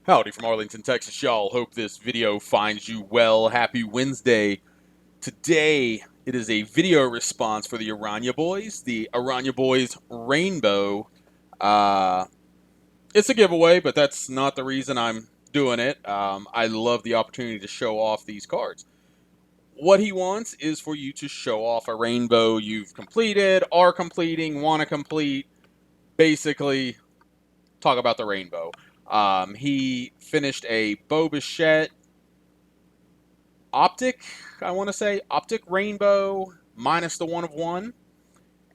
Howdy from Arlington, Texas, y'all. Hope this video finds you well. Happy Wednesday. Today, it is a video response for the Arana Boys. The Arana Boys Rainbow. Uh, it's a giveaway, but that's not the reason I'm doing it. I love the opportunity to show off these cards. What he wants is for you to show off a rainbow you've completed, are completing, want to complete. Basically, talk about the rainbow. He finished a Bo Bichette Optic, I want to say, Optic Rainbow minus the 1 of 1.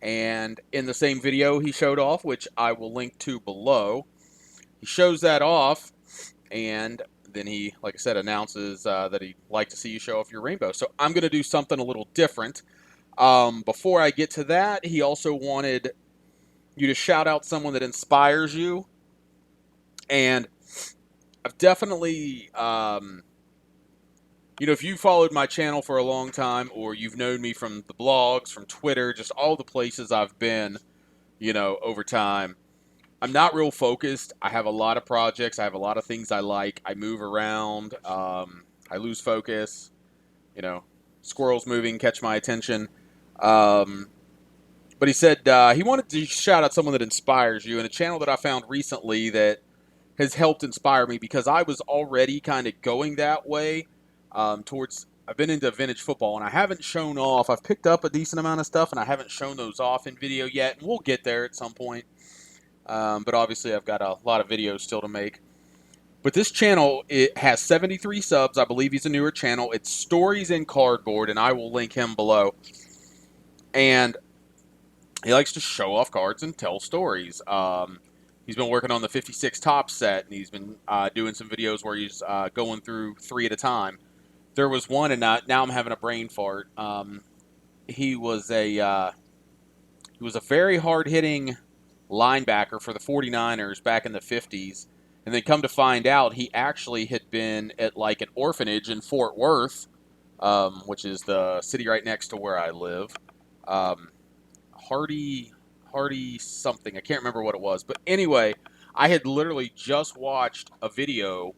And in the same video he showed off, which I will link to below, he shows that off, and then he, like I said, announces that he'd like to see you show off your rainbow. So I'm going to do something a little different. Before I get to that, he also wanted you to shout out someone that inspires you. And I've definitely, if you followed my channel for a long time, or you've known me from the blogs, from Twitter, just all the places I've been, over time, I'm not real focused. I have a lot of projects. I have a lot of things I like. I move around. I lose focus. Squirrels moving catch my attention. But he said he wanted to shout out someone that inspires you, and a channel that I found recently that has helped inspire me because I was already kind of going that way towards. I've been into vintage football, and I haven't shown off. I've picked up a decent amount of stuff, and I haven't shown those off in video yet, and we'll get there at some point. But obviously, I've got a lot of videos still to make. But this channel, it has 73 subs. I believe he's a newer channel. It's Stories in Cardboard, and I will link him below. And he likes to show off cards and tell stories. He's been working on the 56 top set, and he's been doing some videos where he's going through 3 at a time. There was one, and now I'm having a brain fart. He was a very hard-hitting linebacker for the 49ers back in the 50s. And then come to find out, he actually had been at like an orphanage in Fort Worth, which is the city right next to where I live. Hardy something. I can't remember what it was. But anyway, I had literally just watched a video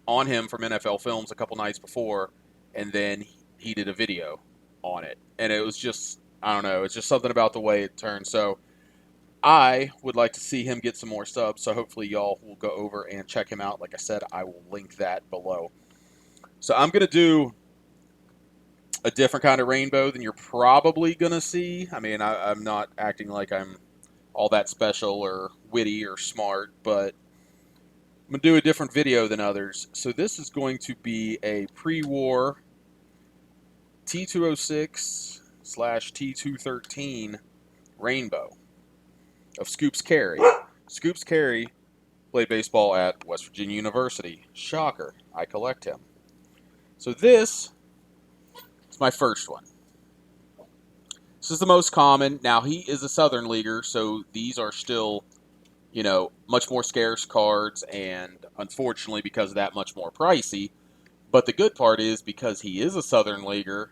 on him from NFL Films a couple nights before, and then he did a video on it. And it was just, I don't know, it's just something about the way it turned. So I would like to see him get some more subs, so hopefully y'all will go over and check him out. Like I said, I will link that below. So I'm going to do a different kind of rainbow than you're probably going to see. I mean, I'm not acting like I'm all that special or witty or smart, but I'm going to do a different video than others. So this is going to be a pre-war T206 / T213 rainbow of Scoops Carey. Scoops Carey played baseball at West Virginia University. Shocker. I collect him. So this is my first one. This is the most common. Now, he is a Southern Leaguer, so these are still, much more scarce cards, and unfortunately, because of that, much more pricey. But the good part is, because he is a Southern Leaguer,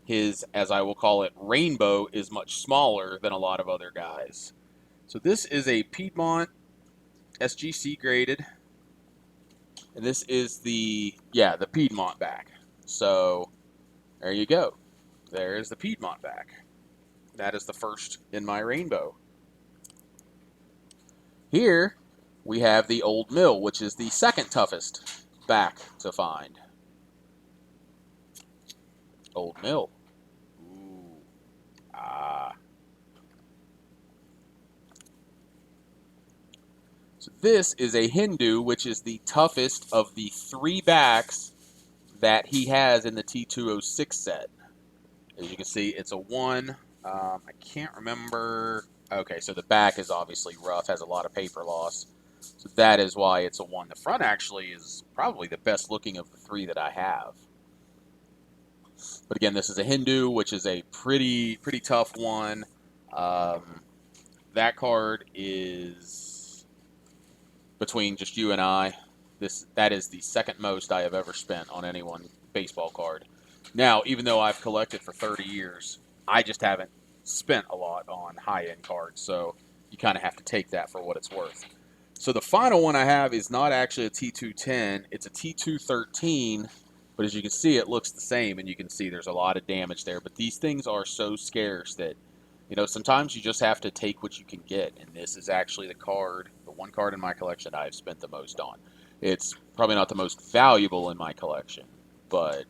his, as I will call it, rainbow is much smaller than a lot of other guys. So this is a Piedmont SGC graded, and this is the Piedmont back. So there you go. There's the Piedmont back. That is the first in my rainbow. Here we have the Old Mill, which is the second toughest back to find. Old Mill. Ooh. Ah. So this is a Hindu, which is the toughest of the 3 backs that he has in the T206 set. As you can see, it's a 1. I can't remember. Okay, so the back is obviously rough, has a lot of paper loss. So that is why it's a 1. The front actually is probably the best looking of the 3 that I have. But again, this is a Hindu, which is a pretty tough one. That card is, between just you and I, that is the second most I have ever spent on any one baseball card. Now, even though I've collected for 30 years, I just haven't spent a lot on high-end cards, so you kind of have to take that for what it's worth. So the final one I have is not actually a T210. It's a T213. But as you can see, it looks the same, and you can see there's a lot of damage there. But these things are so scarce that, sometimes you just have to take what you can get. And this is actually the one card in my collection I've spent the most on. It's probably not the most valuable in my collection, but,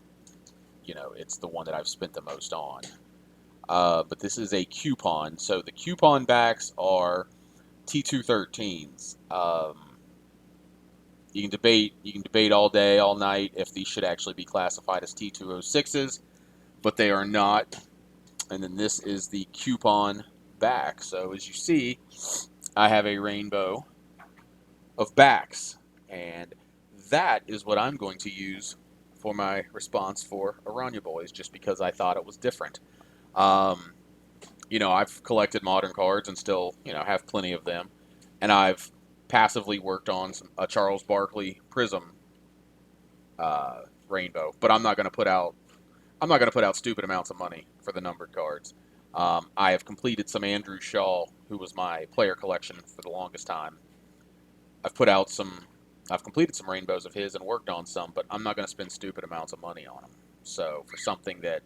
it's the one that I've spent the most on. But this is a coupon. So the coupon backs are T213s. You can debate all day, all night if these should actually be classified as T206s, but they are not. And then this is the coupon back. So as you see, I have a rainbow of backs, and that is what I'm going to use for my response for Arana Boys, just because I thought it was different. Um, I've collected modern cards and still, have plenty of them, and I've passively worked on a Charles Barkley Prism rainbow, but I'm not going to put out stupid amounts of money for the numbered cards. I have completed some Andrew Shaw, who was my player collection for the longest time. I've put out some, I've completed some rainbows of his and worked on some, but I'm not going to spend stupid amounts of money on them. So for something that,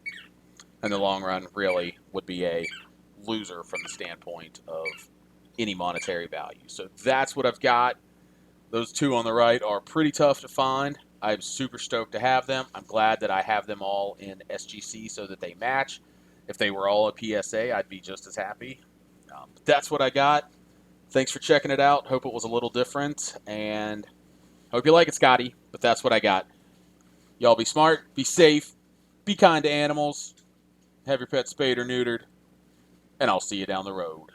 in the long run, really would be a loser from the standpoint of any monetary value. So that's what I've got. Those two on the right are pretty tough to find. I'm super stoked to have them. I'm glad that I have them all in SGC so that they match. If they were all a PSA, I'd be just as happy. But that's what I got. Thanks for checking it out. Hope it was a little different, and hope you like it, Scotty. But that's what I got. Y'all be smart, be safe, be kind to animals, have your pet spayed or neutered, and I'll see you down the road.